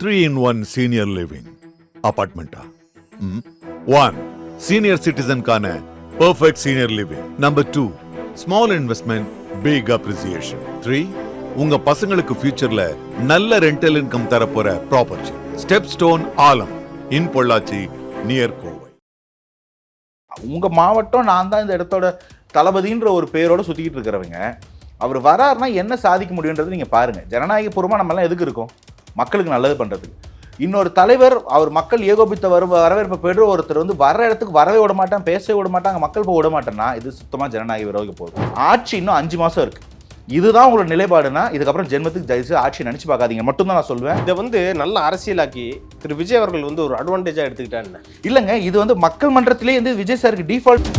3-in-1 senior living apartment. 1. Senior citizen கான perfect senior living. Number 2. Small investment, big appreciation. 3. உங்க பசங்களுக்கு ஃபியூச்சர்ல நல்ல ரெண்டல் இன்கம் தரப்போற property. Step stone Aalam in Pollachi near Kovai. உங்க மாவட்டம் நான் தான் இந்த இடத்தோட தளபதின்ற ஒரு பேரோட சுத்திக்கிட்டு இருக்கிறவங்க. அவர் வராருன்னா என்ன சாதிக்க முடியுன்றது நீங்க பாருங்க. ஜனநாயகபூர்வமா நம்ம எல்லாம் எதுக்கு இருக்கோம்? மக்களுக்கு நல்லது பண்றதுக்கு. இன்னொரு தலைவர் அவர் மக்கள் ஏகோபித்த வரவேற்பை பெற்று ஒருத்தர் வந்து வர இடத்துக்கு வரவே விட மாட்டான், பேசவே விட மாட்டாங்க, மக்கள் போக விட மாட்டேன்னா இது சுத்தமா ஜனநாயக விரோத போகுது. ஆட்சி இன்னும் 5 மாசம் இருக்கு. இதுதான் உங்களோட நிலைப்பாடுனா இதுக்கப்புறம் ஜென்மத்துக்கு தயவுசெய்து ஆட்சி நினைச்சு பார்க்காதீங்க மட்டும்தான் நான் சொல்லுவேன். இதை வந்து நல்ல அரசியலாக்கி திரு விஜய் அவர்கள் வந்து ஒரு அட்வான்டேஜா எடுத்துக்கிட்டான்னு இல்லைங்க. இது வந்து மக்கள் மன்றத்திலே வந்து விஜய் சாருக்கு டிஃபால்ட்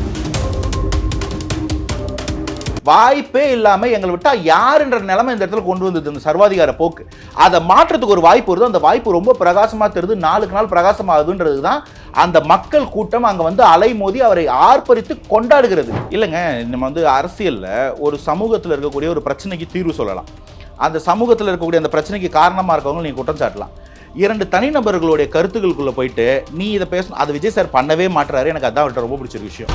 வாய்ப்பே இல்லாம எங்களை விட்டா யாருன்ற நிலைமை இந்த இடத்துல கொண்டு வந்தது இந்த சர்வாதிகார போக்கு. அதை மாற்றத்துக்கு ஒரு வாய்ப்பு வருது. அந்த வாய்ப்பு ரொம்ப பிரகாசமா தெரியுது. நாளுக்கு நாள் பிரகாசமாகுதுன்றது தான் அந்த மக்கள் கூட்டம் அங்க வந்து அலைமோதி அவரை ஆர்ப்பரித்து கொண்டாடுகிறது. இல்லைங்க, நம்ம வந்து அரசியல்ல ஒரு சமூகத்தில் இருக்கக்கூடிய ஒரு பிரச்சனைக்கு தீர்வு சொல்லலாம். அந்த சமூகத்தில் இருக்கக்கூடிய அந்த பிரச்சனைக்கு காரணமா இருக்கவங்க நீங்க குற்றம் சாட்டலாம். 2 தனிநபர்களுடைய கருத்துக்களுக்குள்ள போயிட்டு நீ இதை பேசணும், அது விஜய் சார் பண்ணவே மாட்டுறாரு. எனக்கு அதான் அவர்கிட்ட ரொம்ப பிடிச்ச விஷயம்.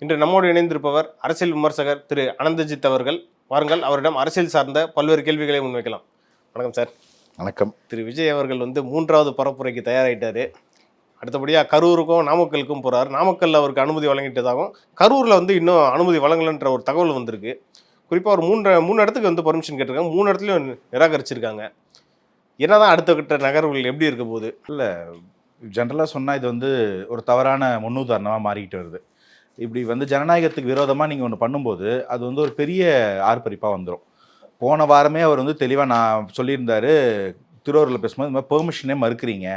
இன்று நம்மோடு இணைந்திருப்பவர் அரசியல் விமர்சகர் திரு அனந்தஜித் அவர்கள். வாருங்கள், அவரிடம் அரசியல் சார்ந்த பல்வேறு கேள்விகளை முன்வைக்கலாம். வணக்கம் சார். வணக்கம். திரு விஜய் அவர்கள் வந்து 3வது பரப்புரைக்கு தயாராகிட்டாரு. அடுத்தபடியாக கரூருக்கும் நாமக்கலுக்கும் போகிறார். நாமக்கல்ல அவருக்கு அனுமதி வழங்கிட்டதாகவும் கரூரில் வந்து இன்னும் அனுமதி வழங்கலன்ற ஒரு தகவல் வந்திருக்கு. குறிப்பாக ஒரு 3 இடத்துக்கு வந்து பர்மிஷன் கேட்டிருக்காங்க. 3 இடத்துலையும் நிராகரிச்சிருக்காங்க. என்னதான் அடுத்த கட்ட நகர்வுகள் எப்படி இருக்க போகுது? இல்லை, ஜென்ரலாக சொன்னால் இது வந்து ஒரு தவறான முன்னுதாரணமாக மாறிக்கிட்டு வருது. இப்படி வந்து ஜனநாயகத்துக்கு விரோதமாக நீங்கள் ஒன்று பண்ணும்போது அது வந்து ஒரு பெரிய ஆர்ப்பரிப்பாக வந்துடும். போன வாரமே அவர் வந்து தெளிவாக நான் சொல்லியிருந்தார், திருவாரூரில் பேசும்போது இந்த மாதிரி பெர்மிஷனே மறுக்கிறீங்க,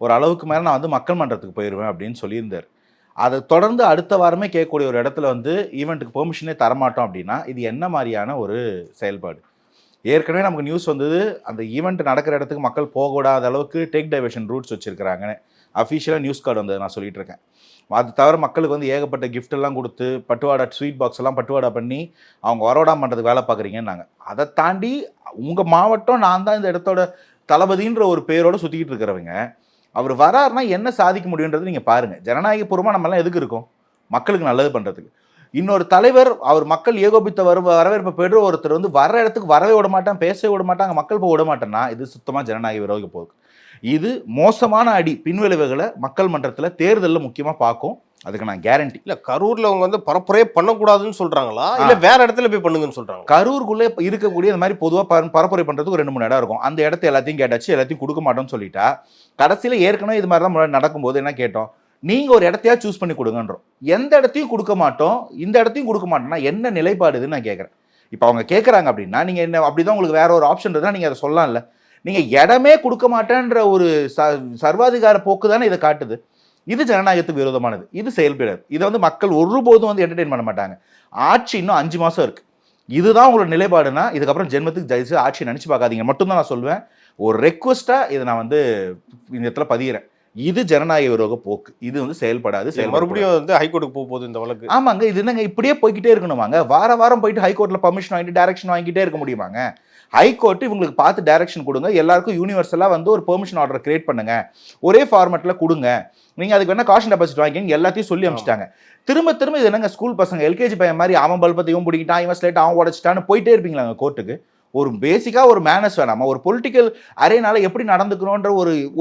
ஒரு அளவுக்கு மேலே நான் வந்து மக்கள் மன்றத்துக்கு போயிடுவேன் அப்படின்னு சொல்லியிருந்தார். அதை தொடர்ந்து அடுத்த வாரமே கேட்கக்கூடிய ஒரு இடத்துல வந்து ஈவெண்ட்டுக்கு பெர்மிஷனே தரமாட்டோம் அப்படின்னா இது என்ன மாதிரியான ஒரு செயல்பாடு? ஏற்கனவே நமக்கு நியூஸ் வந்தது, அந்த ஈவெண்ட் நடக்கிற இடத்துக்கு மக்கள் போகக்கூடாத அளவுக்கு டேக் டைவர்ஷன் ரூட்ஸ் வச்சுருக்கிறாங்கன்னு அஃபிஷியலாக நியூஸ் கார்டு வந்தது நான் சொல்லிட்டு இருக்கேன். அது தவிர மக்களுக்கு வந்து ஏகப்பட்ட கிஃப்ட் எல்லாம் கொடுத்து பட்டுவாடா ஸ்வீட் பாக்ஸ் எல்லாம் பட்டுவாடா பண்ணி அவங்க வரவிடாம பண்ணுறதுக்கு வேலை பார்க்குறீங்கன்னாங்க. அதை தாண்டி உங்கள் மாவட்டம் நான் தான் இந்த இடத்தோட தளபதின்ற ஒரு பேரோட சுற்றிக்கிட்டு இருக்கிறவங்க. அவர் வராருன்னா என்ன சாதிக்க முடியுன்றது நீங்கள் பாருங்கள். ஜனநாயகபூர்வமாக நம்மலாம் எதுக்கு இருக்கோம்? மக்களுக்கு நல்லது பண்ணுறதுக்கு. இன்னொரு தலைவர் அவர் மக்கள் ஏகோபித்த வரவேற்பை பெற்று ஒருத்தர் வந்து வர இடத்துக்கு வரவே விட மாட்டான், பேசவே விட மாட்டாங்க, மக்கள் போக விட மாட்டேன்னா இது சுத்தமாக ஜனநாயக விரோத போக்கு. இது மோசமான அடி. பின்விளைவுகளை மக்கள் மன்றத்தில் தேர்தலில் முக்கியமாக பார்க்கும். அதுக்கு நான் கேரண்டி. இல்லை, கரூரில் அவங்க வந்து பரப்புரையே பண்ணக்கூடாதுன்னு சொல்கிறாங்களா, இல்லை வேற இடத்துல போய் பண்ணுங்கன்னு சொல்கிறாங்க? கரூருக்குள்ளே இருக்கக்கூடிய இந்த மாதிரி பொதுவாக பரப்புரை பண்ணுறதுக்கு 2-3 இடம் இருக்கும். அந்த இடத்த எல்லாத்தையும் கேட்டாச்சு, எல்லாத்தையும் கொடுக்க மாட்டோம்னு சொல்லிட்டா கடைசியில் ஏற்கனவே இது மாதிரி தான் நடக்கும்போது என்ன கேட்டோம், நீங்கள் ஒரு இடத்தையா சூஸ் பண்ணி கொடுங்கன்றோம். எந்த இடத்தையும் கொடுக்க மாட்டோம், இந்த இடத்தையும் கொடுக்க மாட்டோம்னா என்ன நிலைப்பாடுதுன்னு நான் கேட்குறேன். இப்போ அவங்க கேட்குறாங்க அப்படின்னா நீங்கள் என்ன அப்படிதான் உங்களுக்கு வேற ஒரு ஆப்ஷன் இருந்தால் நீங்கள் அதை சொல்லலாம்ல. நீங்கள் இடமே கொடுக்க மாட்டேன்ற ஒரு சர்வாதிகார போக்கு தானே இதை காட்டுது. இது ஜனநாயகத்துக்கு விரோதமானது. இது செயல்படாது. இதை வந்து மக்கள் ஒருபோதும் வந்து என்டர்டெயின் பண்ண மாட்டாங்க. ஆட்சி இன்னும் 5 மாசம் இருக்கு. இதுதான் உங்களோட நிலைப்பாடுனா இதுக்கப்புறம் ஜென்மத்துக்கு தயவுசெய்து ஆட்சி நினைச்சு பார்க்காதீங்க மட்டும்தான் நான் சொல்லுவேன். ஒரு ரெக்வஸ்டா இதை நான் வந்து இந்த இடத்துல பதிகிறேன். இது ஜனநாயக விரோத போக்கு. இது வந்து செயல்படாது. மறுபடியும் வந்து ஹைகோர்ட்டுக்கு போக போகுது இந்த வழக்கு. ஆமாங்க. இது என்னங்க இப்படியே போய்கிட்டே இருக்கணுமாங்க? வாரம் போயிட்டு ஹைகோர்ட்ல பர்மிஷன் வாங்கிட்டு டைரக்ஷன் வாங்கிட்டே இருக்க முடியுமாங்க? ஹைகோர்ட் இவங்களுக்கு பார்த்து டைரக்ஷன் கொடுங்க, எல்லாருக்கும் யூனிவர்சலா வந்து ஒரு பெர்மிஷன் ஆர்டர் கிரியேட் பண்ணுங்க, ஒரே ஃபார்மேட்ல கொடுங்க, நீங்க அதுக்கு வேணா காஷன் டெபாசிட் வாங்கிங்க, எல்லாத்தையும் சொல்லி அனுப்பிச்சிட்டாங்க. திரும்ப இது என்னங்க ஸ்கூல் பசங்க எல்கேஜி பையன் மாதிரி அவன் பல்பத்தை இவன் பிடிக்கிட்டான், இவன் ஸ்லேட் அவன் உடச்சிட்டான்னு போயிட்டே இருப்பீங்களாங்க கோர்ட்டுக்கு? ஒரு பேசிக்கா ஒரு மேனஸ் வேணாமா? ஒரு பொலிட்டிக்கல் அரேனால எப்படி நடந்துக்கணும்ன்ற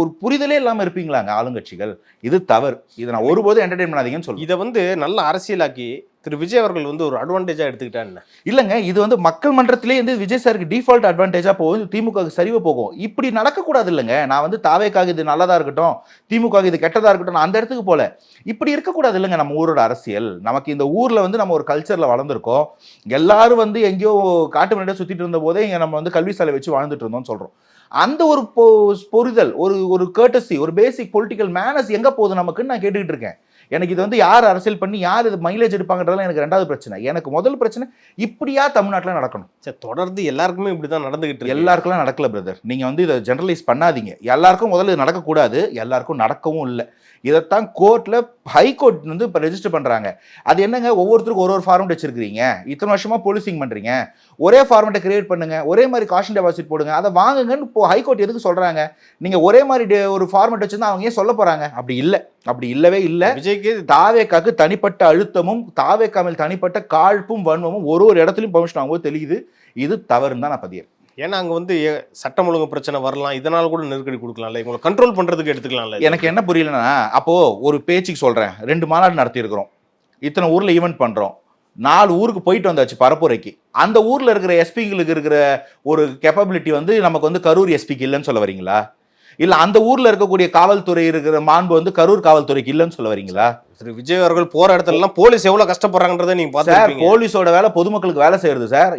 ஒரு புரிதலே இல்லாம இருப்பீங்களாங்க ஆளுங்கட்சிகள்? இது தவறு. இதை நான் ஒருபோதும் என்டர்டெயின் பண்ணாதீங்கன்னு சொல்லுவேன். இதை வந்து நல்ல அரசியலாக்கி திரு விஜய் அவர்கள் வந்து ஒரு அட்வான்டேஜா எடுத்துக்கிட்டான்னு. இல்லைங்க, இது வந்து மக்கள் மன்றத்திலே வந்து விஜய் சாருக்கு டிஃபால்ட் அட்வான்டேஜா போகும், திமுகவுக்கு சரிவு போகும். இப்படி நடக்கக்கூடாது இல்லைங்க. நான் வந்து தாவேக்காக இது நல்லதா இருக்கட்டும், திமுக இது கெட்டதா இருக்கட்டும், நான் அந்த இடத்துக்கு போல. இப்படி இருக்கக்கூடாது இல்லைங்க. நம்ம ஊரோட அரசியல், நமக்கு இந்த ஊர்ல வந்து நம்ம ஒரு கல்ச்சர்ல வளர்ந்துருக்கோம். எல்லாரும் வந்து எங்கேயோ காட்டு முன்னாடியே சுத்திட்டு இருந்த போதே இங்க நம்ம வந்து கல்வி சாலை வச்சு வாழ்ந்துட்டு இருந்தோம்னு சொல்றோம். அந்த ஒரு பொறுதல், ஒரு கர்ட்டசி, ஒரு பேசிக் பொலிட்டிக்கல் மேனஸ் எங்க போகுது நமக்குன்னு நான் கேட்டுக்கிட்டு இருக்கேன். எனக்கு இது வந்து யார் அரசியல் பண்ணி யார் இது மைலேஜ் எடுப்பாங்கன்றதுலாம் எனக்கு ரெண்டாவது பிரச்சனை. எனக்கு முதல் பிரச்சனை இப்படியா தமிழ்நாட்டில் நடக்கணும். சரி, தொடர்ந்து எல்லாருக்குமே இப்படிதான் நடந்துகிட்டு இருக்கு. எல்லாருக்குலாம் நடக்கல பிரதர், நீங்க வந்து இதை ஜெனரலைஸ் பண்ணாதீங்க. எல்லாருக்கும் முதல்ல இது நடக்கக்கூடாது, எல்லாருக்கும் நடக்கவும் இல்லை. இதைத்தான் கோர்ட்ல ஹைகோர்ட் வந்து இப்போ ரெஜிஸ்டர் பண்றாங்க. அது என்னங்க, ஒவ்வொருத்தருக்கும் ஒரு ஃபார்மெட் வச்சிருக்கீங்க, இத்தனை வருஷமா போலீசிங் பண்றீங்க, ஒரே ஃபார்மெட்டை கிரியேட் பண்ணுங்க, ஒரே மாதிரி காஷன் டெபாசிட் போடுங்க, அதை வாங்குங்கன்னு இப்போ ஹைகோர்ட் எதுக்கு சொல்றாங்க? நீங்க ஒரே மாதிரி ஒரு ஃபார்மெட் வச்சிருந்தா அவங்க ஏன் சொல்ல போறாங்க? அப்படி இல்லை, அப்படி இல்லவே இல்லை. விஜய்க்கு தாவேக்காக்கு தனிப்பட்ட அழுத்தமும் தாவேக்கா மேல் தனிப்பட்ட காழ்ப்பும் வன்மமும் ஒரு இடத்துலையும் பெர்மிஷன் வாங்கும்போது தெரியுது. இது தவறுன்னு தான் நான் பதியேன். ஏன்னா அங்க வந்து சட்டம் ஒழுங்கு பிரச்சனை வரலாம், இதனால கூட நெருக்கடி கொடுக்கலாம்ல, இவங்களை கண்ட்ரோல் பண்றதுக்கு எடுத்துக்கலாம்ல. எனக்கு என்ன புரியலன்னா, அப்போ ஒரு பேச்சுக்கு சொல்றேன், 2 மாநாடு நடத்தி இருக்கிறோம், இத்தனை ஊர்ல ஈவெண்ட் பண்றோம், 4 ஊருக்கு போயிட்டு வந்தாச்சு பரப்புரைக்கு. அந்த ஊர்ல இருக்கிற எஸ்பிங்களுக்கு இருக்கிற ஒரு கேப்பபிலிட்டி வந்து நமக்கு வந்து கரூர் எஸ்பிக்கு இல்லைன்னு சொல்ல வரீங்களா? இல்ல அந்த ஊர்ல இருக்கக்கூடிய காவல்துறை இருக்கிற மாண்பு வந்து கரூர் காவல்துறைக்கு இல்லைன்னு சொல்ல வரீங்களா? திரு விஜய் அவர்கள் போற இடத்துல எல்லாம் போலீஸ் எவ்வளவு கஷ்டப்படுறாங்கன்றதை நீங்க பாத்துருப்பீங்க. போலீஸோட வேலை பொதுமக்களுக்கு வேலை செய்யறது சார்.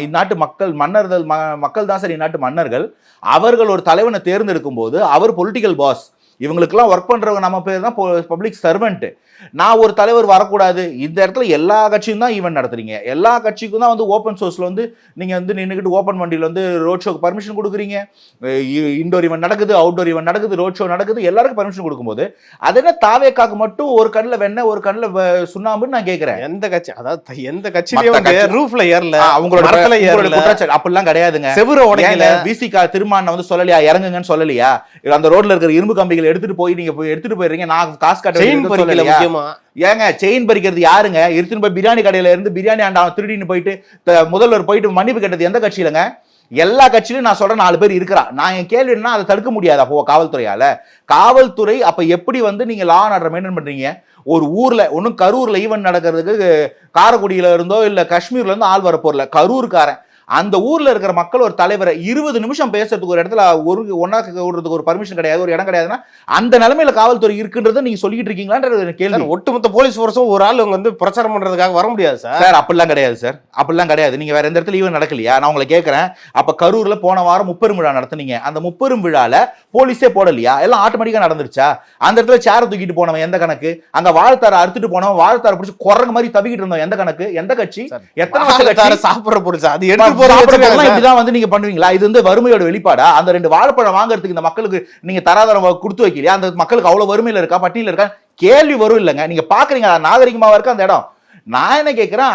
இந்நாட்டு மக்கள் மன்னர்கள், மக்கள் தான் சார் இந்நாட்டு மன்னர்கள். அவர்கள் ஒரு தலைவனை தேர்ந்தெடுக்கும் போது அவர் பொலிட்டிக்கல் பாஸ். இவங்களுக்கெல்லாம் ஒர்க் பண்றவங்க நம்ம பேர் தான் பப்ளிக் சர்வெண்ட். நான் ஒரு தலைவர் வரக்கூடாது, இந்த இடத்துல எல்லா கட்சியும் தான் ஈவென்ட் நடத்துறீங்க, எல்லா கட்சிக்கும் தான் வந்து ஓப்பன் சோர்ஸ்ல வந்து நீங்க வந்து நின்றுக்கிட்டு ஓப்பன் வண்டியில் வந்து ரோட் ஷோக்கு பர்மிஷன் கொடுக்குறீங்க. இன்டோர் ஈவென்ட் நடக்குது, அவுட்டோர் ஈவென்ட் நடக்குது, ரோட் ஷோ நடக்குது, எல்லாருக்கும் பர்மிஷன் கொடுக்கும்போது அது என்ன தாவேக்காக்கு மட்டும் ஒரு கண்ணில் வெண்ணெய் ஒரு கண்ணில் சுண்ணாம்புன்னு நான் கேட்கிறேன். எந்த கட்சி, அதாவது எந்த கட்சியிலயும் ரூஃப்ல ஏறல, அவங்களோட அப்படிலாம் கிடையாதுங்க. செவுர உடைக்கல, விசிகா திருமான வந்து சொல்லலையா இறங்குங்கன்னு சொல்லலையா? அந்த ரோட்ல இருக்கிற இரும்பு கம்பிகள் எடுத்துட்டு போய் நீங்க எடுத்துட்டு போயிருங்க, நான் காசு கட்ட ஏங்க செயின் பறிக்கிறது யாருங்க? எடுத்துட்டு போய் பிரியாணி கடையில இருந்து பிரியாணி ஆண்டா திருடின்னு போயிட்டு முதல்வர் போயிட்டு மன்னிப்பு கேட்டது எந்த கட்சியிலங்க? எல்லா கட்சியிலும் நான் சொல்றேன் 4 பேர் இருக்கிறான். நான் என் கேள்வி என்ன, அதை தடுக்க முடியாது அப்போ காவல்துறையால? காவல்துறை அப்ப எப்படி வந்து நீங்க லா அண்ட் ஆர்டர் மெயின்டைன் பண்றீங்க? ஒரு ஊர்ல ஒன்னும் கரூர்ல ஈவென்ட் நடக்கிறதுக்கு காரைக்குடியில இருந்தோ இல்ல காஷ்மீர்ல இருந்து ஆள் வர போறல, கரூர்காரன் அந்த ஊர்ல இருக்கிற மக்கள் ஒரு தலைவரை 20 நிமிஷம் பேசுறதுக்கு ஒரு இடத்துல ஒன்னா ஒரு பர்மிஷன் கிடையாது, ஒரு இடம் கிடையாதுன்னா அந்த நிலைமையில காவல்துறை இருக்குன்றத நீங்க சொல்லிட்டு இருக்கீங்களான்றது கேள்வி. ஒட்டுமொத்த போலீஸ் போர்ஸும் ஒரு ஆள் வந்து பிரச்சாரம் பண்றதுக்காக வர முடியாது சார். சார் அப்படிலாம் கிடையாது சார், அப்படிலாம் கிடையாது. நீங்க வேற எந்த இடத்துல ஈவென்ட் நடக்கலையா? நான் உங்களை கேட்கறேன், அப்ப கரூர்ல போன வாரம் முப்பெரும் விழா நடத்துனீங்க, அந்த முப்பெரும் விழால போலீஸே போடலையா? எல்லாம் ஆட்டோமேட்டிக்கா நடந்துருச்சா? அந்த இடத்துல சேர தூக்கிட்டு போனவன் எந்த கணக்கு? அங்க வாழ்த்தார அறுத்துட்டு போனவன் வாழ்த்தார பிடிச்சி குரங்கு மாதிரி தவிக்கிட்டு இருந்தவன் எந்த கணக்கு? எந்த கட்சி? எத்தனை வருஷம் சாப்பிடுற பொருள் அது எடுத்து இப்படிதான் வந்து நீங்க பண்ணுவீங்களா? இது வந்து வறுமையோட வெளிப்பாடா? அந்த 2 வாழைப்பழம் வாங்குறதுக்கு இந்த மக்களுக்கு நீங்க தராதரம் கொடுத்து வைக்கலையா? அந்த மக்களுக்கு அவ்வளவு வறுமையில இருக்கா, பட்டியல இருக்கா? கேள்வி வரும் இல்லைங்க. நீங்க பாக்குறீங்க நாகரிகமாவா இருக்கு அந்த இடம். நான் என்ன கேட்கிறேன்,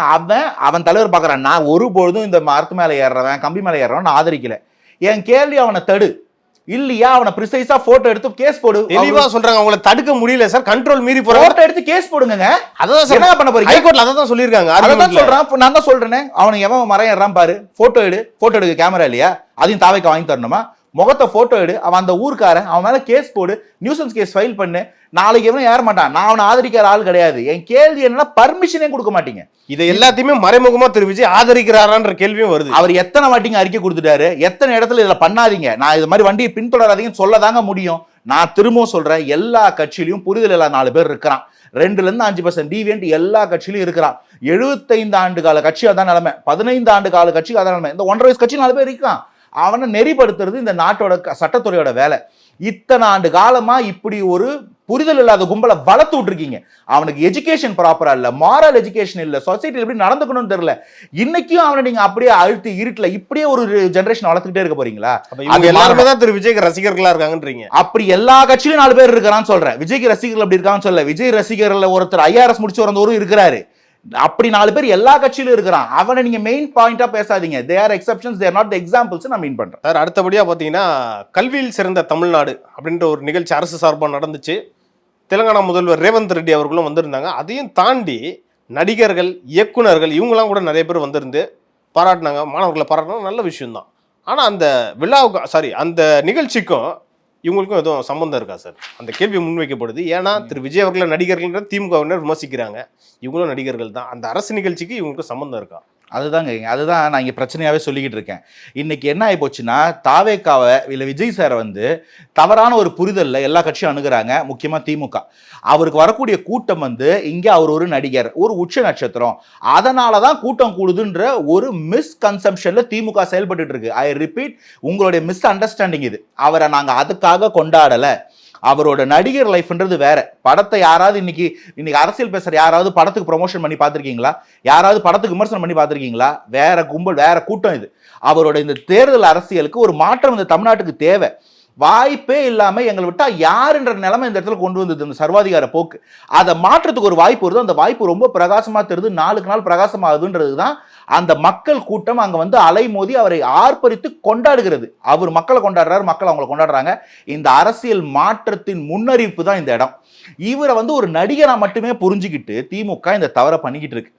அவன் தலைவர் பாக்குறான். நான் ஒருபொழுதும் இந்த மரத்து மேல ஏறுறவன் கம்பி மேல ஏறுறவன் நான் ஆதரிக்கல. என் கேள்வி அவனை தடு இல்லையா, அவனை பிரிசைஸா போட்டோ எடுத்து கேஸ் போடு. தெளிவா சொல்றாங்க, அவங்கள தடுக்க முடியல சார், கண்ட்ரோல் மீறி போறாங்க, போட்டோ எடுத்து கேஸ் போடுங்க. அதான் சார் என்ன பண்ண போறீங்க? ஹைகோர்ட்ல அதான் சொல்லிருக்காங்க. அதான் சொல்றேன், நான் தான் சொல்றேனே, அவன் எவன் மரம் ஏறான் பாரு, போட்டோ எடுக்க கேமரா இல்லையா? அதையும் தாவைக்கு வாங்கி தரணுமா? முகத்தை போட்டோ எடு, அவன் அந்த ஊருக்காரன், அவன் மேல கேஸ் போடு, நியூசன்ஸ் கேஸ் ஃபைல் பண்ணு. நாளைக்கு எவனும் ஏற மாட்டான். நான் அவனை ஆதரிக்கிற ஆள் கிடையாது. என் கேள்வி என்னன்னா, பர்மிஷனே கொடுக்க மாட்டீங்க. இதை எல்லாத்தையுமே மறைமுகமா திரு விஜய் ஆதரிக்கிறாரான்ற கேள்வியும் வருது. அவர் எத்தனை வாட்டிங்க அறிக்கை கொடுத்துட்டாரு, எத்தனை இடத்துல இதுல பண்ணாதீங்க, நான் இது மாதிரி வண்டியை பின்தொடராதீங்கன்னு சொல்லதாங்க முடியும். நான் திரும்பவும் சொல்றேன், எல்லா கட்சியிலையும் புரிதல் இல்லாத 4 பேர் இருக்கிறான். 2-5% டிவியன்ட் எல்லா கட்சியிலும் இருக்கிறான். 75 ஆண்டு கால கட்சி அதான் நிலைமை, 15 ஆண்டு கால கட்சி அதான் நிலைமை. இந்த 1.5 வயசு கட்சி 4 பேர் இருக்கான். அவனை நெறிப்படுத்துறது இந்த நாட்டோட சட்டத்துறையோட வேலை. இத்தனை ஆண்டு காலமா இப்படி ஒரு புரிதல் இல்லாத கும்பலை வளர்த்து விட்டுருக்கீங்க. அவனுக்கு எஜுகேஷன் ப்ராப்பரா இல்ல, மாரல் எஜுகேஷன் இல்ல, சொசைட்டில எப்படி நடந்துக்கணும்னு தெரியல. இன்னைக்கும் அவனை நீங்க அப்படியே அழுத்தி இருட்டுல இப்படியே ஒரு ஜெனரேஷன் வளர்த்துக்கிட்டே இருக்க போறீங்களா? எல்லாருமே தான் திரு விஜய்க்கு ரசிகர்களா இருக்காங்கன்றீங்க. அப்படி எல்லா கட்சியிலும் 4 பேர் இருக்கிறான்னு சொல்றேன். விஜய்க்கு ரசிகர்கள் அப்படி இருக்கான்னு சொல்ல. விஜய் ரசிகர்கள் ஒருத்தர் IRS முடிச்சு வரந்தவரும் இருக்கிறாரு. அப்படி 4 பேர் எல்லா கட்சியிலும் இருக்கிறான். அவனை நீங்க மெயின் பாயிண்டா பேசாதீங்க. They are exceptions, they are not the examples நான் மீன் பண்றேன். சார் அடுத்தபடியா பாத்தீங்கன்னா, கல்வியில் சிறந்த தமிழ்நாடு அப்படின்ற ஒரு நிகழ்ச்சி அரசு சார்பாக நடந்துச்சு. தெலுங்கானா முதல்வர் ரேவந்த் ரெட்டி அவர்களும் வந்திருந்தாங்க. அதையும் தாண்டி நடிகர்கள், இயக்குனர்கள் இவங்கெல்லாம் கூட நிறைய பேர் வந்திருந்து பாராட்டினாங்க. மாணவர்களை பாராட்டினாங்க, நல்ல விஷயம்தான். ஆனால் அந்த விழாவுக்கு அந்த நிகழ்ச்சிக்கும் இவங்களுக்கும் எதுவும் சம்பந்தம் இருக்கா சார்? அந்த கேள்வி முன்வைக்கப்படுது. ஏன்னா திரு விஜய் அவர்களை நடிகர்கள் திமுகவினர் விமர்சிக்கிறாங்க, இவங்களும் நடிகர்கள் தான். அந்த அரசு நிகழ்ச்சிக்கு இவங்களுக்கு சம்பந்தம் இருக்கா? அதுதான் நான் இங்கே பிரச்சனையாகவே சொல்லிக்கிட்டு இருக்கேன். இன்னைக்கு என்ன ஆகி போச்சுன்னா, தாவேக்காவை இல்லை விஜய் சாரை வந்து தவறான ஒரு புரிதலில் எல்லா கட்சியும் அணுகுறாங்க. முக்கியமாக திமுக. அவருக்கு வரக்கூடிய கூட்டம் வந்து இங்கே அவர் ஒரு நடிகர், ஒரு உச்ச நட்சத்திரம், அதனால தான் கூட்டம் கூடுதுன்ற ஒரு மிஸ்கன்செப்ஷனில் திமுக செயல்பட்டு இருக்கு. ஐ ரிப்பீட், உங்களுடைய மிஸ் அண்டர்ஸ்டாண்டிங் இது. அவரை நாங்கள் அதுக்காக கொண்டாடலை, அவரோட நடிகர் லைஃப்ன்றது வேற. படத்தை யாராவது இன்னைக்கு அரசியல் பேசுற யாராவது படத்துக்கு ப்ரொமோஷன் பண்ணி பார்த்திருக்கீங்களா? யாராவது படத்துக்கு விமர்சனம் பண்ணி பார்த்திருக்கீங்களா? வேற கும்பல், வேற கூட்டம் இது. அவரோட இந்த தேர்தல் அரசியலுக்கு ஒரு மாற்றம் இந்த தமிழ்நாட்டுக்கு தேவை. வாய்ப்பே இல்லாம எங்களை விட்டா யாருன்ற நிலைமை இந்த இடத்துல கொண்டு வந்தது இந்த சர்வாதிகார போக்கு. அதை மாற்றத்துக்கு ஒரு வாய்ப்பு வருது. அந்த வாய்ப்பு ரொம்ப பிரகாசமா தெரியுது, நாளுக்கு நாள் பிரகாசமாகுதுன்றது தான் அந்த மக்கள் கூட்டம் அங்க வந்து அலைமோதி அவரை ஆர்ப்பரித்து கொண்டாடுகிறது. அவர் மக்களை கொண்டாடுறாரு, மக்கள் அவங்களை கொண்டாடுறாங்க. இந்த அரசியல் மாற்றத்தின் முன்னறிவிப்பு தான் இந்த இடம். இவரை வந்து ஒரு நடிகரா மட்டுமே புரிஞ்சுக்கிட்டு திமுக இந்த தவறை பண்ணிக்கிட்டு இருக்கு.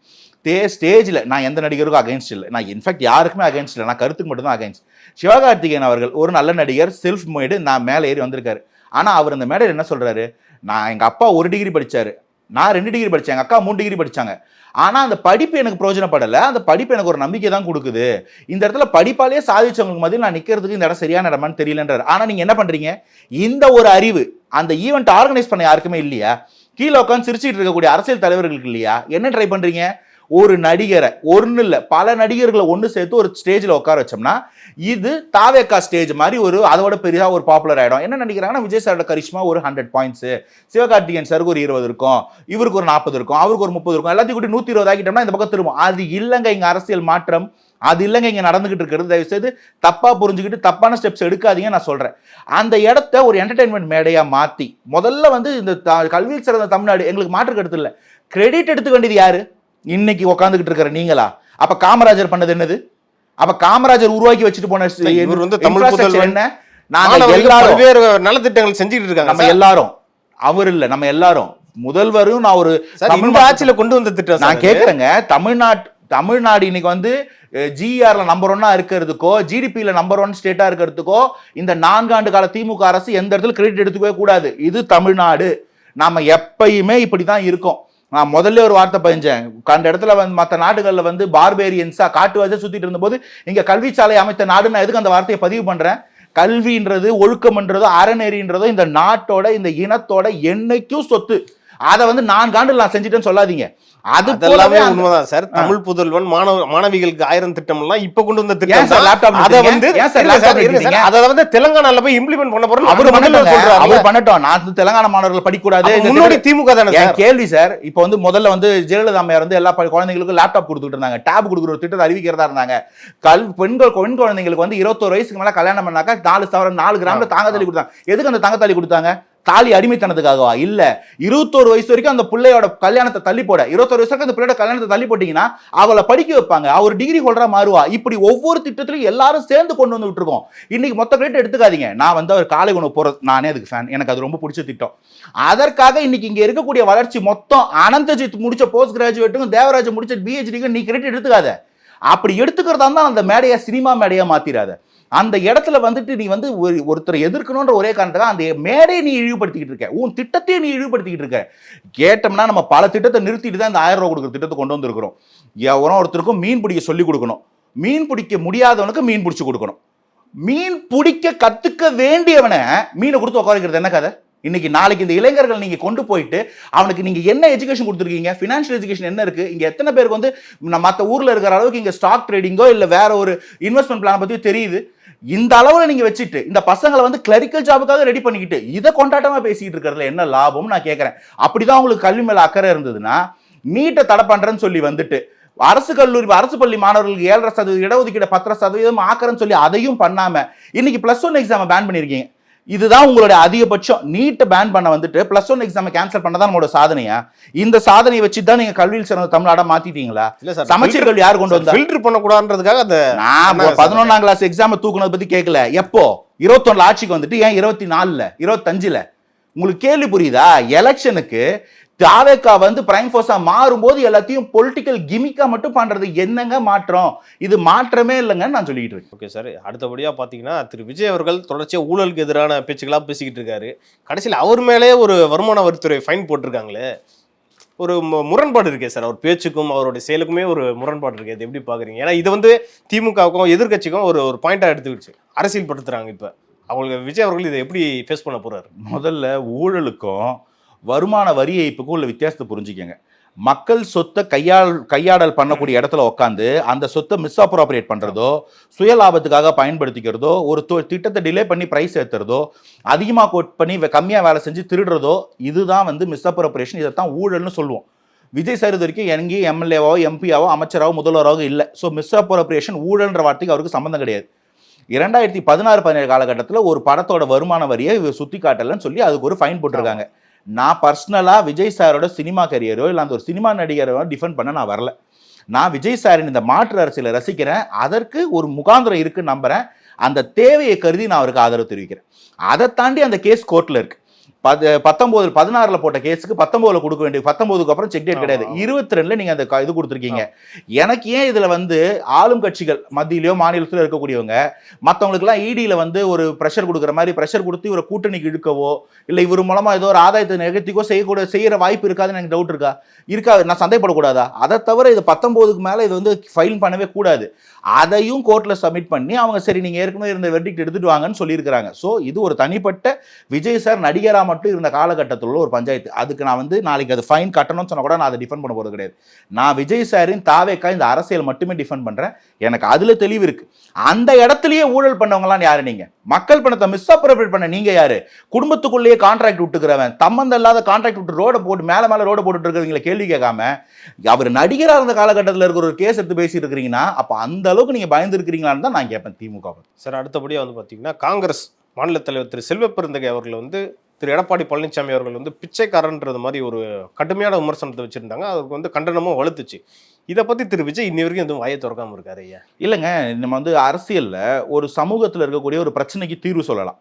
ஸ்டேஜில் நான் எந்த நடிகருக்கும் அகைன்ஸ்ட் இல்லை, நான் இன்ஃபேக்ட் யாருக்குமே அகைன்ஸ்ட் இல்லை, நான் கருத்துக்கு மட்டும்தான் அகைன்ஸ்ட். சிவகார்த்திகேயன் அவர்கள் ஒரு நல்ல நடிகர், செல்ஃப் மேடு, நான் மேலே ஏறி வந்திருக்காரு. ஆனால் அவர் இந்த மேடையில் என்ன சொல்றாரு, நான் எங்கள் அப்பா 1 டிகிரி படித்தாரு, நான் 2 டிகிரி படித்தேன், எங்கள் அக்கா 3 டிகிரி படித்தாங்க, ஆனால் அந்த படிப்பு எனக்கு பிரயோஜனப்படலை, அந்த படிப்பு எனக்கு ஒரு நம்பிக்கை தான் கொடுக்குது, இந்த இடத்துல படிப்பாலேயே சாதிச்சவங்களுக்கு மத்தியில் நான் நிற்கிறதுக்கு இந்த இடம் சரியான இடமான்னு தெரியலன்றார். ஆனால் நீங்கள் என்ன பண்ணுறீங்க, இந்த ஒரு அறிவு அந்த ஈவெண்ட் ஆர்கனைஸ் பண்ண யாருக்குமே இல்லையா? கீழே உட்காந்து சிரிச்சிட்டு இருக்கக்கூடிய அரசியல் தலைவர்களுக்கு இல்லையா? என்ன ட்ரை பண்ணுறீங்க? ஒரு நடிகரை, ஒன்னு இல்ல பல நடிகர்களை ஒன்று சேர்த்து ஒரு ஸ்டேஜில் உட்கார வச்சோம்னா இது தாவேக்கா ஸ்டேஜ் மாதிரி ஒரு அதோட பெரிய ஒரு பாப்புலர் ஆகிடும். என்ன நினைக்கிறாங்கன்னா, விஜய் சாரோட கரிஷ்மா ஒரு 100 பாயிண்ட்ஸ், சிவகார்த்திகேயன் சாருக்கு ஒரு 20 இருக்கும், இவருக்கு ஒரு 40 இருக்கும், அவருக்கு ஒரு 30 இருக்கும், எல்லாத்தையும் கூட்டி 120 ஆகிட்டோம்னா இந்த பக்கம் திரும்பும். அது இல்லைங்க இங்கே அரசியல் மாற்றம், அது இல்லைங்க இங்கே நடந்துகிட்டு இருக்கிறது. தயவு செய்து தப்பா புரிஞ்சுக்கிட்டு தப்பான ஸ்டெப்ஸ் எடுக்காதீங்க. நான் சொல்றேன், அந்த இடத்த ஒரு என்டர்டைன்மெண்ட் மேடையா மாத்தி முதல்ல வந்து இந்த கல்வியில் சிறந்த தமிழ்நாடு எங்களுக்கு மாற்று கருத்து இல்லை, கிரெடிட் எடுத்துக்க வேண்டியது யாரு? இன்னைக்கு உட்காந்துக்கிட்டு இருக்கிற நீங்களா? அப்ப காமராஜர் பண்ணது என்னது? அப்ப காமராஜர் உருவாக்கி வச்சுட்டு போன இவர் வந்து தமிழ் புதல்வன் என்ன? நாங்க எல்லாரும் பல்வேறு நலத்திட்டங்கள் செஞ்சுட்டு இருக்காங்க. நம்ம எல்லாரும், அவர் இல்ல நம்ம எல்லாரும், முதல்வரும் நான் ஒரு தமிழ் ஆட்சியில கொண்டு வந்த திட்டம் நான் கேட்கிறேங்க. தமிழ்நாடு இன்னைக்கு வந்து ஜிஆர்ல நம்பர் 1 இருக்கிறதுக்கோ, ஜிடிபியில நம்பர் 1 ஸ்டேட்டா இருக்கிறதுக்கோ இந்த 4 ஆண்டு கால திமுக அரசு எந்த இடத்துல கிரெடிட் எடுத்துக்கவே கூடாது. இது தமிழ்நாடு, நாம எப்பயுமே இப்படிதான் இருக்கோம். நான் முதல்ல ஒரு வார்த்தை பயிஞ்சேன், அந்த இடத்துல வந்து மற்ற நாடுகளில் வந்து பார்பேரியன்ஸா காட்டுவாஜா சுத்திட்டு இருந்தபோது இங்க கல்விச்சாலை அமைத்த நாடு, நான் எதுக்கு அந்த வார்த்தையை பதிவு பண்றேன்? கல்வின்றது, ஒழுக்கம்ன்றதோ, அறநெறின்றதோ இந்த நாட்டோட இந்த இனத்தோட என்னைக்கும் சொத்து. அதை வந்து 4 ஆண்டுகள் நான் செஞ்சுட்டேன்னு சொல்லாதீங்க. அது எல்லாமே உண்மைதான் சார். தமிழ் புதல்வன், மாணவிகளுக்கு 1000 திட்டம் எல்லாம் இப்ப கொண்டு வந்த திட்டம். அதை வந்து தெலுங்கானால போய் இம்ப்ளிமெண்ட் பண்ண போறோம். அவர் பண்ணட்டும், நான் தெலுங்கானா மாணவர்கள் படிக்க கூடாது. முன்னாடி திமுக தானே கேள்வி சார். இப்ப வந்து முதல்ல வந்து ஜெயலலிதா அம்மையார் வந்து எல்லா குழந்தைங்களுக்கும் லேப்டாப் கொடுத்துட்டு இருந்தாங்க, டேப் கொடுக்குற ஒரு திட்டத்தை அறிவிக்கிறதா இருந்தாங்க. பெண் குழந்தைங்களுக்கு வந்து 21 வயசுக்கு மேல கல்யாணம் பண்ணாக்கா 4 கிராம்ல தாங்கத்தாலி கொடுத்தாங்க. எதுக்கு அந்த தாங்கத்தாலி கொடுத்தாங்க? தாலி அடிமைத்தனத்துக்காகவா? இல்ல, 21 வயசு வரைக்கும் அந்த பிள்ளையோட கல்யாணத்தை தள்ளி போட, 21 வயசு வரைக்கும் அந்த பிள்ளையோட கல்யாணத்தை தள்ளி போட்டீங்கன்னா அவளை படிக்க வைப்பாங்க, அவர் டிகிரி ஹோல்டரா மாறுவா. இப்படி ஒவ்வொரு திட்டத்திலையும் எல்லாரும் சேர்ந்து கொண்டு வந்து விட்டுருக்கோம். இன்னைக்கு மொத்த கிரெடிட் எடுத்துக்காதீங்க. நான் வந்து அவர் காலை உணவு போறது, நானே அதுக்கு ஃபேன், எனக்கு அது ரொம்ப பிடிச்ச திட்டம். அதற்காக இன்னைக்கு இங்க இருக்கக்கூடிய வளர்ச்சி மொத்தம் அனந்தஜித் முடிச்ச போஸ்ட் கிராஜுவேட்டுக்கும் தேவராஜ் முடிச்ச பிஹெச்டிக்கும் நீ கிரெடிட் எடுத்துக்காத. அப்படி எடுத்துக்கிறதா தான் அந்த மேடையை சினிமா மேடையா மாத்திராத. அந்த இடத்துல வந்துட்டு நீ வந்து ஒருத்தரை எதிர்க்கணும்ன்ற ஒரே காரணத்துக்காக அந்த மேடையை நீ இழிவுபடுத்திக்கிட்டு இருக்க, உன் திட்டத்தையே நீ இழிவுபடுத்திக்கிட்டு இருக்க. கேட்டோம்னா நம்ம பல திட்டத்தை நிறுத்திட்டு தான் இந்த 1000 ரூபாய் கொடுக்குற திட்டத்தை கொண்டு வந்திருக்கிறோம். எவனோ ஒருத்தருக்கும் மீன் பிடிக்க சொல்லி கொடுக்கணும், மீன் பிடிக்க முடியாதவனுக்கு மீன் பிடிச்சு கொடுக்கணும். மீன் பிடிக்க கத்துக்க வேண்டியவனை மீனை கொடுத்து உட்கார வைக்கிறது என்ன கதை? இன்னைக்கு நாளைக்கு இந்த இளைஞர்கள் நீங்க கொண்டு போயிட்டு அவனுக்கு நீங்க என்ன எஜுகேஷன் கொடுத்துருக்கீங்க? ஃபினான்ஷியல் எஜுகேஷன் என்ன இருக்கு? இங்க எத்தனை பேருக்கு வந்து மற்ற ஊர்ல இருக்கிற அளவுக்கு இங்க ஸ்டாக் ட்ரேடிங்கோ இல்ல வேற ஒரு இன்வெஸ்ட்மெண்ட் பிளான் பத்தியோ தெரியுது? இந்த அளவுல நீங்க வச்சுட்டு இந்த பசங்களை வந்து கிளரிக்கல் ஜாபுக்காக ரெடி பண்ணிக்கிட்டு இதை கொண்டாட்டமா பேசிட்டு இருக்கிறதுல என்ன லாபம் நான் கேட்கிறேன். அப்படிதான் உங்களுக்கு கல்வி மேல அக்கறை இருந்ததுன்னா நீட்டை தடை பண்றேன்னு சொல்லி வந்துட்டு அரசு கல்லூரி அரசு பள்ளி மாணவர்களுக்கு 7% இடஒதுக்கீடு 10% ஆக்கறன்னு சொல்லி அதையும் பண்ணாம இன்னைக்கு +1 எக்ஸாம் பேன் பண்ணிருக்கீங்க. இதுதான் உங்களுடைய அதிகபட்சம். நீட்டை பேன் பண்ண வந்துட்டு +1 எக்ஸாம் கேன்சல் பண்ணதான் நம்மளோட சாதனையா? இந்த சாதனையை வச்சு தான் நீங்க கல்வியில் சிறந்த தமிழ்நாடா மாத்திட்டீங்களா? சமச்சீர் கல்வி யார் கொண்டு வந்தா? ஃபில்டர் பண்ணக்கூடாதுன்றதுக்காக நான் 11ஆம் கிளாஸ் எக்ஸாம் தூக்குனதை பத்தி கேட்கல. எப்போ 21 ஆட்சிக்கு வந்துட்டு ஏன் 24ல 25ல? உங்களுக்கு கேள்வி புரியுதா? எலெக்ஷனுக்கு தாவேக்கா வந்து பிரைம் ஃபோர்ஸா மாறும்போது எல்லாத்தையும் பொலிட்டிக்கல் கிமிக்கா மட்டும் பண்றது என்னங்க மாற்றம்? இது மாற்றமே இல்லைங்கன்னு நான் சொல்லிட்டு இருக்கேன். ஓகே சார், அடுத்தபடியா பாத்தீங்கன்னா திரு விஜய் அவர்கள் தொடர்ச்சியா ஊழலுக்கு எதிரான பேச்சுக்களா பேசிக்கிட்டு இருக்காரு. கடைசியில் அவர் மேலே ஒரு வருமான வரித்துறை ஃபைன் போட்டிருக்காங்களே, ஒரு முரண்பாடு இருக்கே சார். அவர் பேச்சுக்கும் அவருடைய செயலுக்குமே ஒரு முரண்பாடு இருக்கு. அது எப்படி பாக்குறீங்க? ஏன்னா இது வந்து திமுகவுக்கும் எதிர்கட்சிக்கும் ஒரு பாயிண்டா எடுத்துக்கிடுச்சு, அரசியல் படுத்துறாங்க. இப்ப அவங்களுக்கு விஜய் அவர்கள் இதை எப்படி ஃபேஸ் பண்ண போறாரு? முதல்ல ஊழலுக்கும் வருமான வரி ஏய்ப்புக்கும் உள்ள வித்தியாசத்தை புரிஞ்சுக்கங்க. மக்கள் சொத்தை கையாடல் பண்ணக்கூடிய இடத்துல உட்காந்து அந்த சொத்தை மிஸ்அப்ரோப்ரியேட் பண்றதோ, சுய லாபத்துக்காக பயன்படுத்திக்கிறதோ, ஒரு திட்டத்தை டிலே பண்ணி பிரைஸ் ஏத்துறதோ, அதிகமாக கோட் பண்ணி கம்மியா வேலை செஞ்சு திருடுறதோ, இதுதான் வந்து மிஸ்அப்ரோப்ரியேஷன். இதைத்தான் ஊழல்னு சொல்லுவோம். விஜய் சார் இது வரைக்கும் எங்கேயும் எம்எல்ஏவோ எம்பியாவோ அமைச்சராவோ முதல்வராகவோ இல்லை. ஸோ மிஸ்அப்ரோப்ரியேஷன் ஊழல்ன்ற வார்த்தைக்கு அவருக்கு சம்மந்தம் கிடையாது. 2016-17 காலகட்டத்தில் ஒரு படத்தோட வருமான வரியை சுத்தி காட்டலன்னு சொல்லி அதுக்கு ஒரு ஃபைன் போட்டிருக்காங்க. நான் பர்சனலாக விஜய் சாரோட சினிமா கரியரோ இல்லை அந்த ஒரு சினிமா நடிகரோ டிஃபெண்ட் பண்ண நான் வரல. நான் விஜய் சாரின் இந்த மாற்று அரசியலை ரசிக்கிறேன். அதற்கு ஒரு முகாந்திரம் இருக்குன்னு நம்புறேன். அந்த தேவையை கருதி நான் அவருக்கு ஆதரவு தெரிவிக்கிறேன். அதை தாண்டி அந்த கேஸ் கோர்ட்டில் இருக்கு. 16 போட்ட கேஸுக்கு 19 கொடுக்க வேண்டிய 19க்கு அப்புறம் செக் டேட் கிடையாது. 22 நீங்க அந்த இது கொடுத்துருக்கீங்க. எனக்கு ஏன் இதுல வந்து ஆளும் கட்சிகள் மத்தியிலயோ மாநிலத்திலோ இருக்கக்கூடியவங்க மற்றவங்களுக்குலாம் இடியில வந்து ஒரு ப்ரெஷர் கொடுக்குற மாதிரி ப்ரெஷர் கொடுத்து இவரை கூட்டணிக்கு இழுக்கவோ இல்லை இவர் மூலமா ஏதோ ஒரு ஆதாயத்தை நிகழ்த்திக்கோ செய்யற வாய்ப்பு இருக்காதுன்னு எனக்கு டவுட் இருக்கா? நான் சந்தேகப்படக்கூடாதா? அதை தவிர இது 19க்கு மேல இது வந்து ஃபைல் பண்ணவே கூடாது. அதையும் கோர்ட்ல சப்மிட் பண்ணி அவங்க சரி நீங்க ஏற்கனவே இருந்த வெர்டிக்ட் எடுத்துட்டு வாங்கன்னு சொல்லியிருக்கிறாங்க. ஸோ இது ஒரு தனிப்பட்ட விஜய் சார் நடிகரா மட்டும் இருந்த காலகட்டத்தில் உள்ள ஒரு பஞ்சாயத்து. அதுக்கு நான் வந்து நாளைக்கு அது ஃபைன் கட்டணும்னு சொன்னா கூட நான் அதை டிஃபெண்ட் பண்ண போறது கிடையாது. நான் விஜய் சாரின் தாவேக்கா இந்த அரசியல் மட்டுமே டிஃபெண்ட் பண்றேன். எனக்கு அதுல தெளிவு இருக்கு. அந்த இடத்துலயே ஊழல் பண்ணவங்களாம் யாரு? நீங்க மக்கள் பணத்தை மிஸ்அப்ரோப்ரியேட் பண்ண நீங்க யாரு? குடும்பத்துக்குள்ளேயே கான்ட்ராக்ட் விட்டுக்கிறவன், சம்பந்தம் இல்லாத கான்ட்ராக்ட் விட்டு ரோட போட்டு மேல ரோட போட்டு இருக்கிறவங்களை கேள்வி கேட்காம அவர் நடிகராக இருந்த காலகட்டத்தில் இருக்கிற ஒரு கேஸ் எடுத்து பேசிட்டு இருக்கிறீங்கன்னா அப்ப அந்த அளவுக்கு நீங்க பயந்து இருக்கிறீங்களான்னு தான் நான் கேட்பேன் திமுக. சார் அடுத்தபடியா வந்து பாத்தீங்கன்னா காங்கிரஸ் மாநில தலைவர் திரு செல்வ பெருந்தகை அவர்கள் வந்து திரு எடப்பாடி பழனிசாமி அவர்கள் வந்து பிச்சைக்காரன்றது மாதிரி ஒரு கடுமையான விமர்சனத்தை வச்சிருந்தாங்க. அதுக்கு வந்து கண்டனமும் வலுத்துச்சு. இதை பத்தி திரு விஜய் இன்னி வரைக்கும் எதுவும் வாயை திறக்காம இருக்காரு. ஐயா இல்லைங்க, நம்ம வந்து அரசியல்ல ஒரு சமூகத்தில் இருக்கக்கூடிய ஒரு பிரச்சனைக்கு தீர்வு சொல்லலாம்.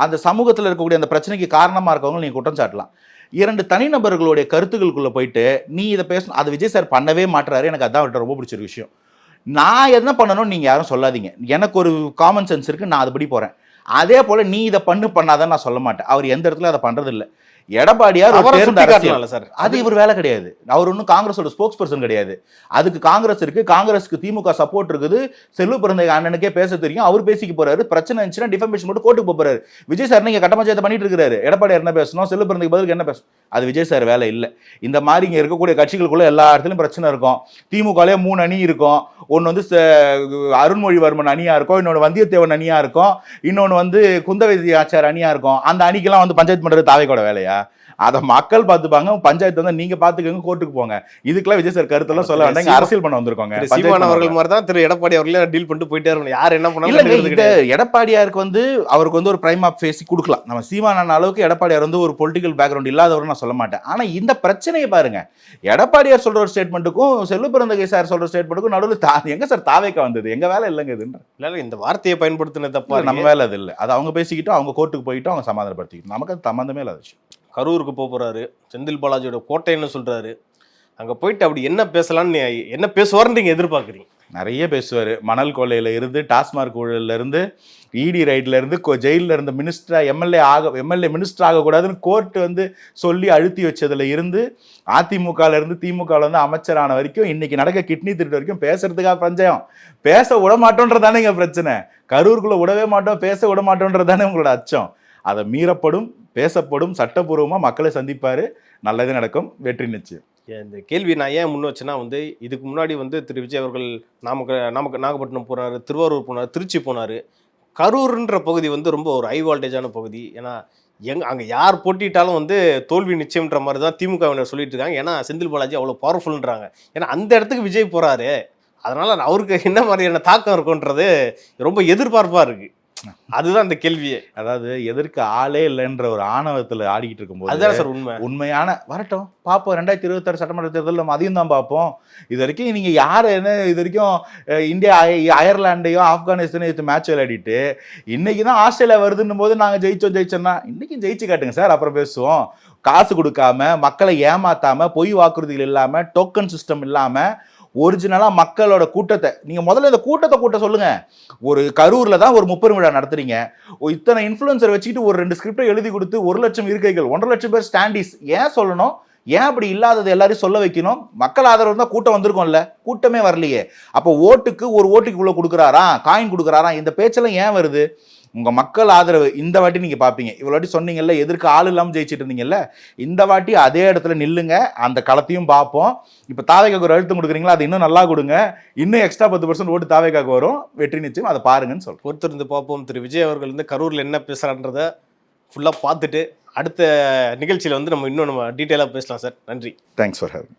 அந்த சமூகத்தில் இருக்கக்கூடிய அந்த பிரச்சனைக்கு காரணமா இருக்கவங்க நீங்க குற்றம் சாட்டலாம். 2 தனிநபர்களுடைய கருத்துக்களுக்குள்ள போயிட்டு நீ இதை பேசணும், அது விஜய் சார் பண்ணவே மாட்டுறாரு. எனக்கு அதான் அவர்கிட்ட ரொம்ப பிடிச்ச விஷயம். நான் என்ன பண்ணணும்னு நீங்க யாரும் சொல்லாதீங்க. எனக்கு ஒரு காமன் சென்ஸ் இருக்கு, நான் அதுபடி போறேன். அதே போல நீ இதை பண்ணாதான் நான் சொல்ல மாட்டேன். அவர் எந்த இடத்துல அதை பண்றது இல்லை. எடப்பாடியார் அது இவர் வேலை கிடையாது. அவர் ஒன்றும் காங்கிரஸோட ஸ்போக்ஸ் பர்சன் கிடையாது. அதுக்கு காங்கிரஸ் இருக்கு, காங்கிரஸுக்கு திமுக சப்போர்ட் இருக்குது. செல்வ பெருந்தகை அண்ணனுக்கே பேச தெரியும். அவர் பேசிக்க போறாரு. பிரச்சனை இருந்துச்சுன்னா டிஃபமேஷன் மட்டும் கோர்ட்டுக்கு போறாரு. விஜய் சார் நீங்க கட்டமஞ்சத்தை பண்ணிட்டு இருக்காரு. எடப்பாடியார் என்ன பேசணும், செல்வ பெருந்தகை பதிலுக்கு என்ன பேசணும்? அது விஜய் சார் வேலை இல்லை. இந்த மாதிரி இங்க இருக்கக்கூடிய கட்சிகளுக்குள்ள எல்லா இடத்துலயும் பிரச்சனை இருக்கும். திமுகலயே 3 அணி இருக்கும். ஒன்னு வந்து அருண்மொழிவர்மன் அணியா இருக்கும், இன்னொன்று வந்தியத்தேவன் அணியா இருக்கும், இன்னொன்று வந்து குந்தவை ஆச்சார் அணியா இருக்கும். அந்த அணிக்கெல்லாம் வந்து பஞ்சாயத்து பண்றது தாவேக்கோட வேலையா? அதை மக்கள் பார்த்துப்பாங்க. பஞ்சாயத்து வந்து நீங்க பாத்துக்கோங்க, கோர்ட்டுக்கு போங்க. இதுக்கெல்லாம் விஜய் சார் கருத்தெல்லாம் சொல்ல வேண்டாம். அரசியல் பண்ண வந்திருக்காங்க. சீமான் அவர்கள் மாதிரி தான் திரு எடப்பாடி அவர்களே டீல் பண்ணிட்டு போயிட்டே இருக்கணும். யார் என்ன பண்ணாலும் எடப்பாடியாருக்கு வந்து அவருக்கு வந்து ஒரு பிரைம் ஆஃப் ஃபேஸ் கொடுக்கலாம். நம்ம சீமான் அளவுக்கு எடப்பாடியார் வந்து ஒரு பொலிட்டிக்கல் பேக்ரவுண்ட் இல்லாதவர் நான் சொல்ல மாட்டேன். ஆனா இந்த பிரச்சனையை பாருங்க, எடப்பாடியார் சொல்ற ஒரு ஸ்டேட்மெண்ட்டுக்கும் செல்வ பெருந்தகை சார் சொல்ற ஸ்டேட்மெண்ட்டுக்கும் நடுவில் எங்க சார் தாவேக்கா வந்தது? எங்க வேலை இல்லைங்க இது. இல்ல இந்த வார்த்தையை பயன்படுத்தின தப்பா நம்ம வேலை அது இல்லை. அது அவங்க பேசிக்கிட்டோம், அவங்க கோர்ட்டுக்கு போயிட்டோம், அவங்க சமாதானப்படுத்திக்கிட்டோம். நமக்கு அது சம்பந்தமே இல்லாத விஷயம். கரூருக்கு போறாரு, செந்தில் பாலாஜியோட கோட்டைன்னு சொல்றாரு. அங்க போயிட்டு அப்படி என்ன பேசலாம்னு என்ன பேசுவார்னு நீங்க எதிர்பார்க்குறீங்க? நிறைய பேசுவார். மணல் கொள்ளையில இருந்து, டாஸ்மாக் ஊழல்ல இருந்து, இடி ரைட்ல இருந்து, ஜெயிலில் இருந்த மினிஸ்டரா எம்எல்ஏ மினிஸ்டர் ஆகக்கூடாதுன்னு கோர்ட் வந்து சொல்லி அழுத்தி வச்சதுல இருந்து, அதிமுகல இருந்து திமுகல வந்து அமைச்சரான வரைக்கும், இன்னைக்கு நடக்க கிட்னி திருட்டு வரைக்கும் பேசுறதுக்காக பஞ்சம். பேச விட மாட்டோன்றதானே இங்க பிரச்சனை. கரூருக்குள்ள விடவே மாட்டோம், பேச விட மாட்டோன்றதானே உங்களோட அச்சம். அதை மீறப்படும், பேசப்படும், சட்டப்பூர்வமா மக்களை சந்திப்பாரு. நல்லது நடக்கும், வெற்றி நிச்சயம். இந்த கேள்வி நான் ஏன் முன் வச்சேன்னா வந்து இதுக்கு முன்னாடி வந்து திரு விஜய் அவர்கள் நாகப்பட்டினம் போனார், திருவாரூர் போனார், திருச்சி போனார். கரூர்ன்ற பகுதி வந்து ரொம்ப ஒரு ஹை வால்டேஜான பகுதி. ஏன்னா அங்கே யார் போட்டிட்டாலும் வந்து தோல்வி நிச்சயம்ன்ற மாதிரி தான் திமுகவினர் சொல்லிட்டு இருக்காங்க. ஏன்னா செந்தில் பாலாஜி அவ்வளோ பவர்ஃபுல்ன்றாங்க. ஏன்னா அந்த இடத்துக்கு விஜய் போகிறாரு, அதனால் அவருக்கு என்ன மாதிரியான தாக்கம் இருக்குன்றது ரொம்ப எதிர்பார்ப்பாக இருக்குது. அதுதான் இந்த கேள்வியே. அதாவது எதற்கு ஆளே இல்லைன்ற ஒரு ஆணவத்தில் ஆடிக்கிட்டு இருக்கும்போது அதுதான் சார் உண்மையான வரட்டும் பார்ப்போம். 2026 சட்டமன்ற தேர்தலில் நம்ம அதையும் தான் பார்ப்போம். இது வரைக்கும் நீங்கள் யார் என்ன இது வரைக்கும் இந்தியா அயர்லாண்டையும் ஆப்கானிஸ்தானையும் மேட்ச் விளையாடிட்டு இன்னைக்கு தான் ஆஸ்திரேலியா வருதுன்னும் போது நாங்கள் ஜெயிச்சோன்னா இன்னைக்கும் ஜெயிச்சு காட்டுங்க சார், அப்புறம் பேசுவோம். காசு கொடுக்காம, மக்களை ஏமாத்தாம, பொய் வாக்குறுதிகள் இல்லாமல், டோக்கன் சிஸ்டம் இல்லாமல், ஒரிஜினலா மக்களோட கூட்டத்தை நீங்க முதல்ல இந்த கூட்டத்தை கூட்ட சொல்லுங்க. ஒரு கரூர்ல தான் ஒரு 30 விழா நடத்துறீங்க. இத்தனை இன்ஃபுளுசர் வச்சுக்கிட்டு ஒரு 2 ஸ்கிரிப்டை எழுதி கொடுத்து 1 லட்சம் இருக்கைகள், 1.5 லட்சம் பேர் ஸ்டாண்டிஸ் ஏன் சொல்லணும்? ஏன் அப்படி இல்லாதது எல்லாரையும் சொல்ல வைக்கணும்? மக்கள் ஆதரவு தான் கூட்டம் வந்திருக்கும்ல, கூட்டமே வரலையே. அப்போ ஓட்டுக்கு ஒரு ஓட்டுக்கு இவ்வளவு கொடுக்குறாரா, காயின் கொடுக்குறாரா, இந்த பேச்செல்லாம் ஏன் வருது? உங்கள் மக்கள் ஆதரவு இந்த வாட்டி நீங்கள் பார்ப்பீங்க. இவ்வளோ வாட்டி சொன்னீங்கல்ல, எதிர்க்க ஆள் இல்லாமல் ஜெயிச்சிட்டு இருந்தீங்கல்ல, இந்த வாட்டி அதே இடத்துல நில்லுங்க, அந்த களத்தையும் பார்ப்போம். இப்போ தாவேக்காக்கு ஒரு அழுத்தம் கொடுக்குறீங்களா, அது இன்னும் நல்லா கொடுங்க, இன்னும் எக்ஸ்ட்ரா 10% ஓட்டு தாவேக்காக்கு வரும், வெற்றி நிச்சயம், அதை பாருங்கன்னு சொல்கிறேன். பொறுத்திருந்து பார்ப்போம். திரு விஜய் அவர்கள் வந்து கரூரில் என்ன பேசுகிறான்றதை ஃபுல்லாக பார்த்துட்டு அடுத்த நிகழ்ச்சியில் வந்து நம்ம இன்னும் டீட்டெயிலாக பேசலாம் சார். நன்றி. Thanks for having.